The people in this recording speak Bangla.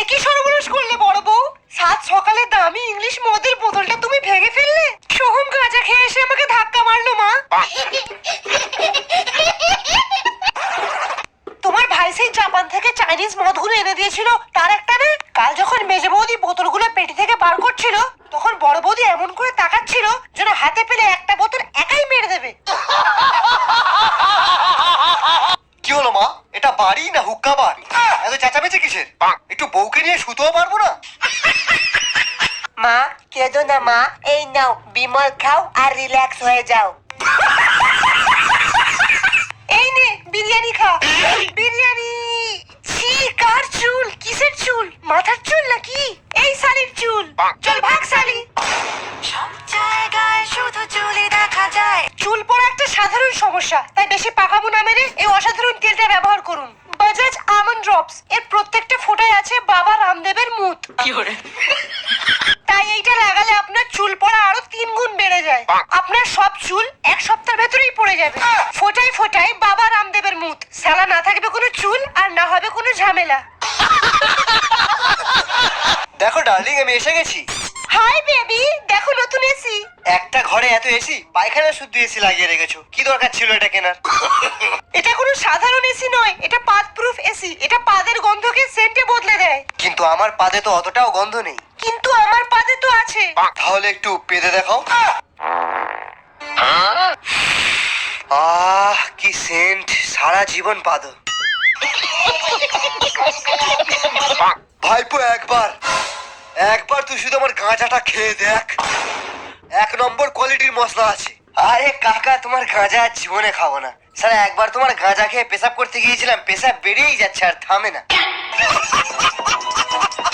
একই সর্বনাশ করলে বড় বউ। সাত সকালে দামি ইংলিশ মদের বোতলটা তুমি ভেঙে ফেললে। সোহম গাঁজা খেয়ে এসে আমাকে ধাক্কা মারলো মা। তোমার ভাই সেই জাপান থেকে চাইনিজ মদগুলো এনে দিয়েছিল, তার একটা না। কাল যখন মেজে বৌদি বোতলগুলো পেটি থেকে বার করছিল, তখন বড় বৌদি এমন করে তাকাচ্ছিল যেন হাতে পেলে একটা বোতল একাই মেরে দেবে। কি হলো মা, এটা বাড়ি না হুক্কা বার? এত চেঁচামেচি কিসের? একটু বউকে নিয়ে শুতেও পারবো না? মা কেঁদো না মা, এই নাও বিমল খাও আর রিল্যাক্স হয়ে যাও। এই নে বিরিয়ানি খা। বিরিয়ানি। ছি, কার চুল? কিসের চুল? মাথার চুল নাকি? এই শালির চুল। চল ভাগ শালি। সব জায়গায় শুধু চুলই দেখা যায়। চুল পড়া একটা সাধারণ সমস্যা, তাই বেশি পাকাবো না মেরে এই অসাধারণ তেলটা ব্যবহার করুন। Bajaj almond drops. এর প্রত্যেকটা ফোঁটায় আছে বাবা রামদেবের মুত। তাই এইটা লাগালে আপনার চুল পড়া আরো 3 গুণ বেড়ে যায়। আপনার সব চুল এক সপ্তাহের ভেতরেই পড়ে যাবে। ফোটায় ফোটায় বাবা রামদেবের মুত। সালা না থাকবে কোনো চুল আর না হবে কোনো ঝামেলা। দেখো ডার্লিং, আমি এসে গেছি। হাই বেবি, দেখো নতুন এসি। একটা ঘরে এত এসি, পায়খানা শুদ্ধ এসি লাগিয়ে রেখেছো, কি দরকার ছিল এটা কেনার? এটা কোনো সাধারণ এসি নয়, এটা পাদ প্রুফ এসি। এটা পাদের গন্ধকে সেন্টে বদলে দেয়। কিন্তু আমার পাদে তো অতটাও গন্ধ নেই। কিন্তু আমার পাদে তো আছে। তাহলে একটু পেদে দেখাও। আহ কি সেন্ট, সারা জীবন পাদো। ভাইপো একবার তুই শুধু আমার গাঁজাটা খেয়ে দেখ। 1 নম্বর কোয়ালিটির মশলা আছে। আরে কাকা, তোমার গাঁজা আর জীবনে খাবো না। স্যার একবার তোমার গাঁজা খেয়ে পেশাব করতে গিয়েছিলাম, পেশাব বেরিয়েই যাচ্ছে আর থামে না।